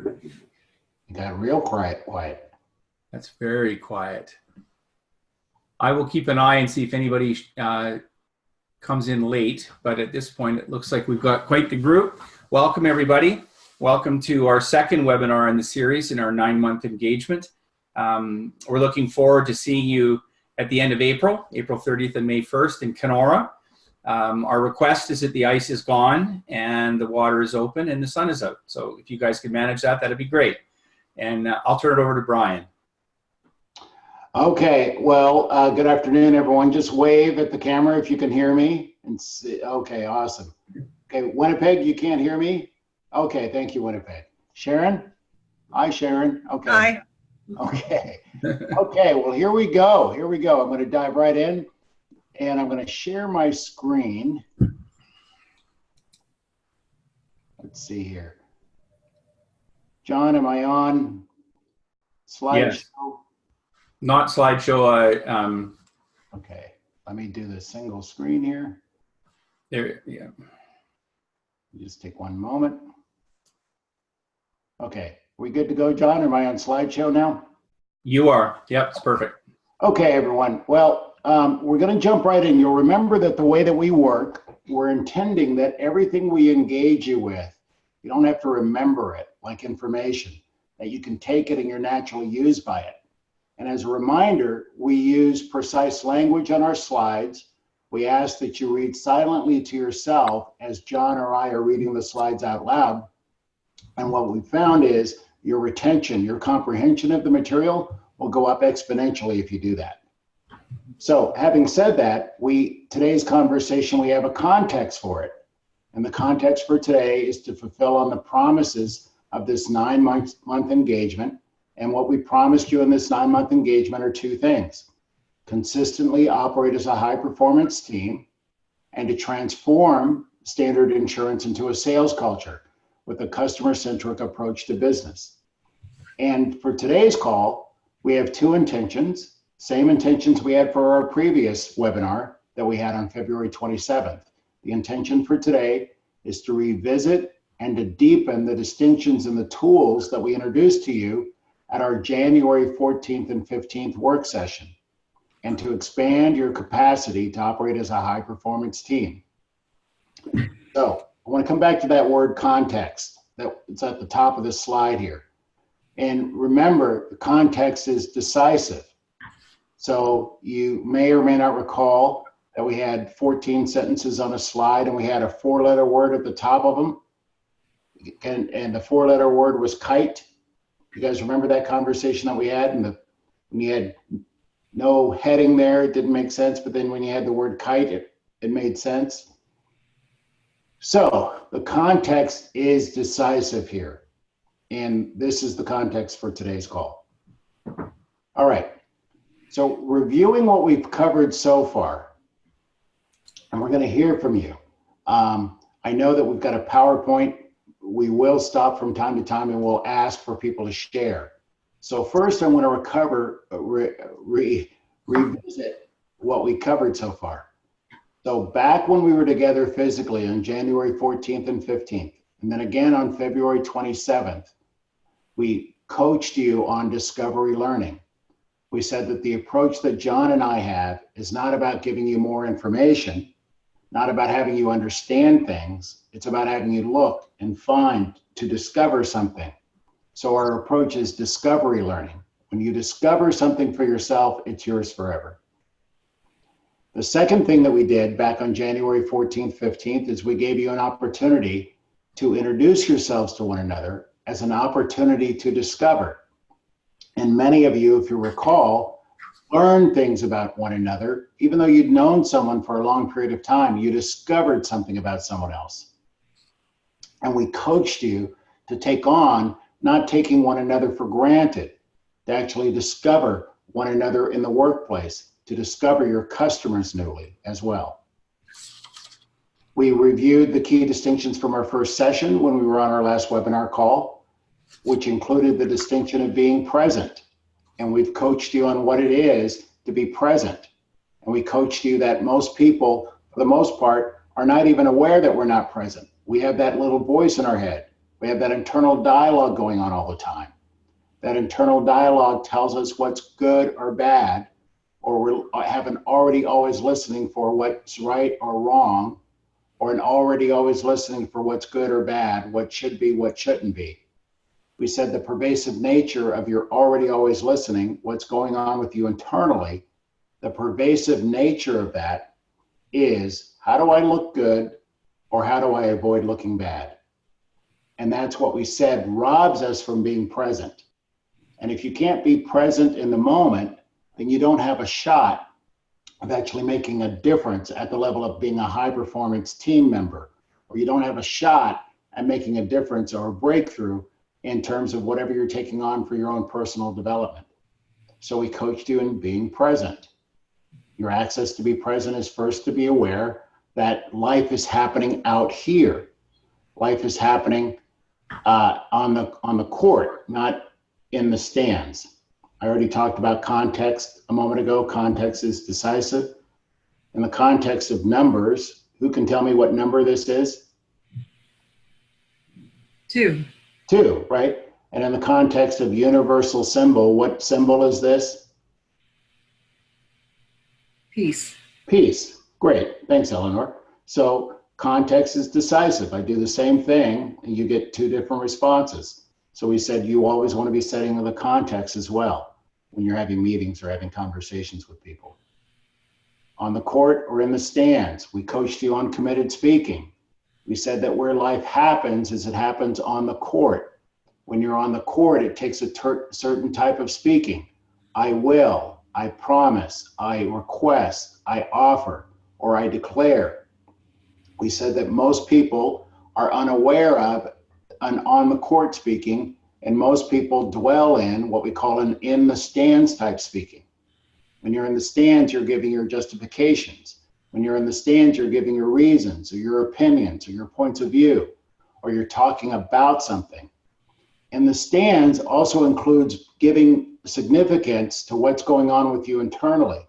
You got real quiet. That's very quiet. I will keep an eye and see if anybody comes in late, but at this point, it looks like we've got quite the group. Welcome, everybody. Welcome to our second webinar in the series in our 9-month engagement. We're looking forward to seeing you at the end of April 30th and May 1st in Kenora. Our request is that the ice is gone and the water is open and the sun is out. So if you guys can manage that, that'd be great. And I'll turn it over to Brian. Okay, well, good afternoon, everyone. Just wave at the camera if you can hear me. And see. Okay, awesome. Okay, Winnipeg, you can't hear me? Okay, thank you, Winnipeg. Sharon? Hi, Sharon. Okay. Hi. Okay. Okay, well, here we go. Here we go. I'm going to dive right in, and I'm going to share my screen. Let's see here. John, am I on slideshow? Yes. Not slideshow. Okay, let me do the single screen here. There, yeah. Just take one moment. Okay, we good to go, John? Am I on slideshow now? You are. Yep, it's perfect. Okay, everyone. Well, we're going to jump right in. You'll remember that the way that we work, we're intending that everything we engage you with, you don't have to remember it like information, that you can take it and you're naturally used by it. And as a reminder, we use precise language on our slides. We ask that you read silently to yourself as John or I are reading the slides out loud. And what we found is your retention, your comprehension of the material will go up exponentially if you do that. So having said that, today's conversation, we have a context for it. And the context for today is to fulfill on the promises of this 9-month engagement. And what we promised you in this 9-month engagement are two things: consistently operate as a high-performance team, and to transform Standard Insurance into a sales culture with a customer-centric approach to business. And for today's call, we have two intentions, same intentions we had for our previous webinar that we had on February 27th. The intention for today is to revisit and to deepen the distinctions and the tools that we introduced to you at our January 14th and 15th work session, and to expand your capacity to operate as a high-performance team. So I want to come back to that word context. It's at the top of the slide here. And remember, the context is decisive. So you may or may not recall that we had 14 sentences on a slide and we had a 4-letter word at the top of them. And the 4-letter word was kite. You guys remember that conversation that we had? And when you had no heading there, it didn't make sense. But then when you had the word kite, it made sense. So the context is decisive here. And this is the context for today's call. All right. So reviewing what we've covered so far, and we're going to hear from you. I know that we've got a PowerPoint. We will stop from time to time and we'll ask for people to share. So first I want to revisit what we covered so far. So back when we were together physically on January 14th and 15th, and then again on February 27th, we coached you on discovery learning. We said that the approach that John and I have is not about giving you more information, not about having you understand things. It's about having you look and find to discover something. So our approach is discovery learning. When you discover something for yourself, it's yours forever. The second thing that we did back on January 14th, 15th is we gave you an opportunity to introduce yourselves to one another as an opportunity to discover. And many of you, if you recall, learned things about one another. Even though you'd known someone for a long period of time, you discovered something about someone else. And we coached you to take on, not taking one another for granted, to actually discover one another in the workplace, to discover your customers newly as well. We reviewed the key distinctions from our first session when we were on our last webinar call, which included the distinction of being present. And we've coached you on what it is to be present. And we coached you that most people, for the most part, are not even aware that we're not present. We have that little voice in our head. We have that internal dialogue going on all the time. That internal dialogue tells us what's good or bad, or we haven't already always listening for what's right or wrong, or an already always listening for what's good or bad, what should be, what shouldn't be. We said the pervasive nature of your already always listening, what's going on with you internally, the pervasive nature of that is, how do I look good or how do I avoid looking bad? And that's what we said robs us from being present. And if you can't be present in the moment, then you don't have a shot of actually making a difference at the level of being a high performance team member, or you don't have a shot at making a difference or a breakthrough in terms of whatever you're taking on for your own personal development. So we coached you in being present. Your access to be present is first to be aware that life is happening out here. Life is happening on the court, not in the stands. I already talked about context a moment ago. Context is decisive. In the context of numbers, who can tell me what number this is? 2. 2, right? And in the context of universal symbol, what symbol is this? Peace. Peace. Great. Thanks, Eleanor. So context is decisive. I do the same thing and you get 2 different responses. So we said you always want to be setting the context as well when you're having meetings or having conversations with people. On the court or in the stands, we coached you on committed speaking. We said that where life happens is it happens on the court. When you're on the court, it takes a certain type of speaking. I will, I promise, I request, I offer, or I declare. We said that most people are unaware of an on the court speaking, and most people dwell in what we call an in the stands type speaking. When you're in the stands, you're giving your justifications. When you're in the stands, you're giving your reasons or your opinions or your points of view, or you're talking about something. In the stands also includes giving significance to what's going on with you internally.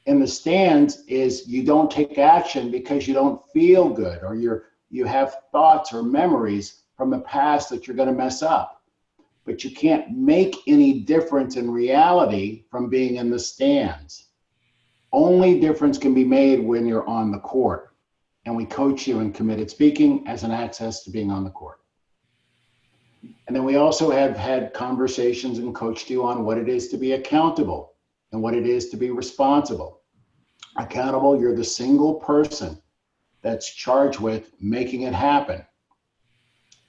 In the stands is you don't take action because you don't feel good, or you have thoughts or memories from the past that you're going to mess up. But you can't make any difference in reality from being in the stands. Only difference can be made when you're on the court. And we coach you in committed speaking as an access to being on the court. And then we also have had conversations and coached you on what it is to be accountable and what it is to be responsible. Accountable, you're the single person that's charged with making it happen.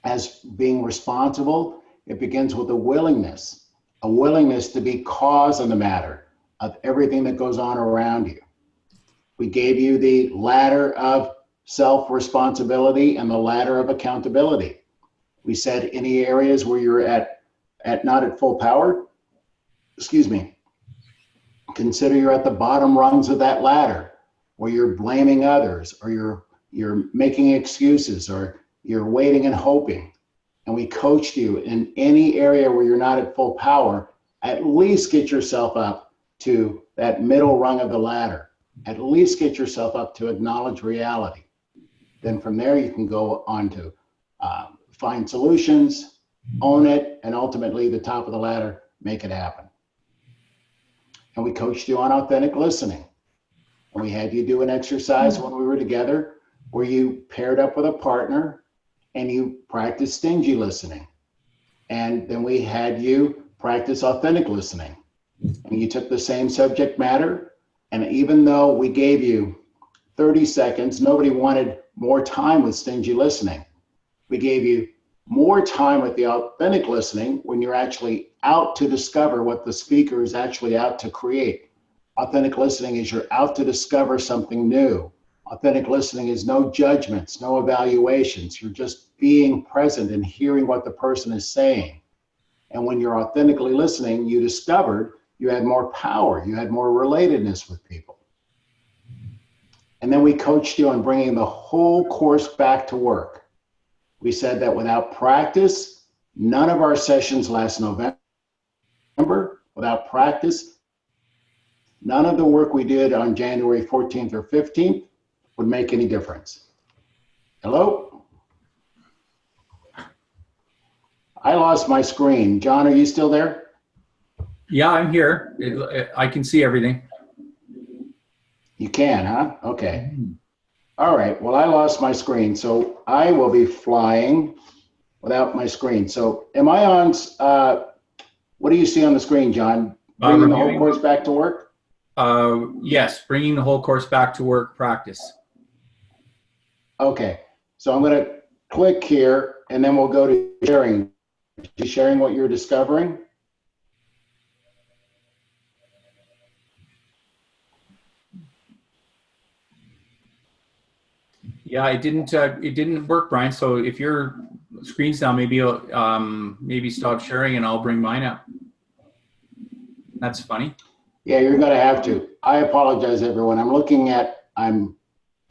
As being responsible, it begins with a willingness to be cause in the matter of everything that goes on around you. We gave you the ladder of self-responsibility and the ladder of accountability. We said any areas where you're at not at full power, consider you're at the bottom rungs of that ladder, where you're blaming others, or you're making excuses, or you're waiting and hoping. And we coached you in any area where you're not at full power, at least get yourself up to that middle rung of the ladder. At least get yourself up to acknowledge reality. Then from there, you can go on to find solutions, own it, and ultimately the top of the ladder, make it happen. And we coached you on authentic listening. And we had you do an exercise when we were together where you paired up with a partner and you practiced stingy listening. And then we had you practice authentic listening. And you took the same subject matter, and even though we gave you 30 seconds, nobody wanted more time with stingy listening. We gave you more time with the authentic listening when you're actually out to discover what the speaker is actually out to create. Authentic listening is you're out to discover something new. Authentic listening is no judgments, no evaluations. You're just being present and hearing what the person is saying. And when you're authentically listening, you discovered you had more power, you had more relatedness with people. And then we coached you on bringing the whole course back to work. We said that without practice, none of our sessions last November, without practice, none of the work we did on January 14th or 15th would make any difference. Hello? I lost my screen. John, are you still there? Yeah, I'm here. I can see everything. You can, huh? Okay. All right. Well, I lost my screen, so I will be flying without my screen. So am I on, what do you see on the screen, John? Bringing the whole course back to work? Yes, bringing the whole course back to work practice. Okay. So I'm going to click here, and then we'll go to sharing. Sharing what you're discovering? Yeah, it didn't work, Brian. So if your screen's down, maybe stop sharing and I'll bring mine up. That's funny. Yeah, you're going to have to. I apologize, everyone. I'm looking at, can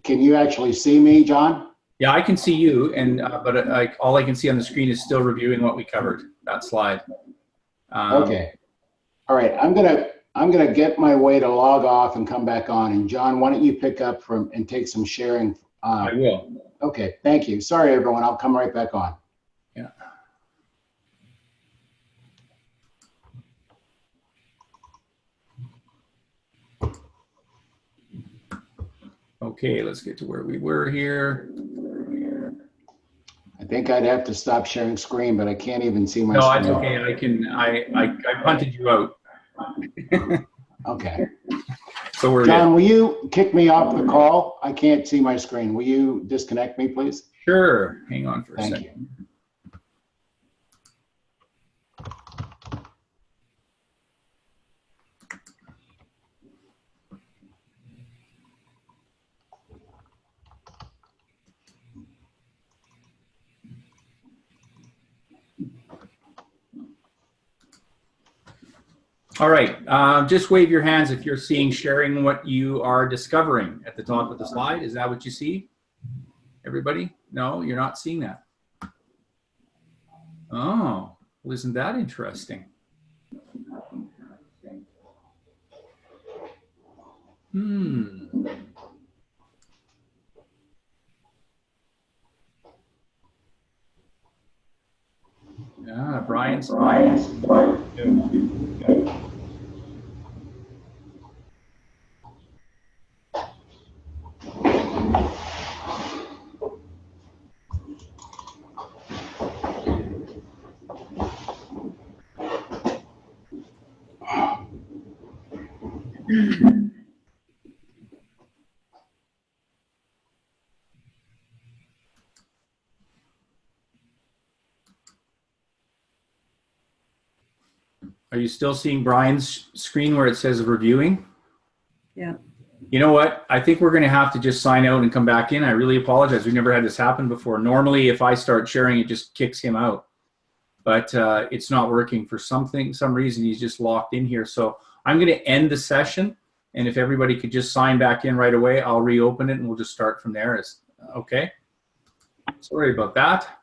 you actually see me, John? Yeah, I can see you, and but all I can see on the screen is still reviewing what we covered, that slide. Okay. All right. I'm gonna get my way to log off and come back on. And John, why don't you pick up from and take some sharing? I will. Okay. Thank you. Sorry, everyone. I'll come right back on. Yeah. Okay, let's get to where we were here. I think I'd have to stop sharing screen, but I can't even see my No, screen. it's okay. I punted you out. Okay. So we're John, will you kick me off the call? I can't see my screen. Will you disconnect me, please? Sure. Hang on for a second. Thank you. All right, just wave your hands if you're seeing sharing what you are discovering at the top of the slide. Is that what you see? Everybody? No, you're not seeing that. Oh, well, isn't that interesting? Yeah, Brian's. Are you still seeing Brian's screen where it says reviewing? Yeah. You know what? I think we're going to have to just sign out and come back in. I really apologize. We've never had this happen before. Normally, if I start sharing, it just kicks him out. But it's not working for some reason. He's just locked in here. So I'm going to end the session. And if everybody could just sign back in right away, I'll reopen it and we'll just start from there. Okay? Sorry about that.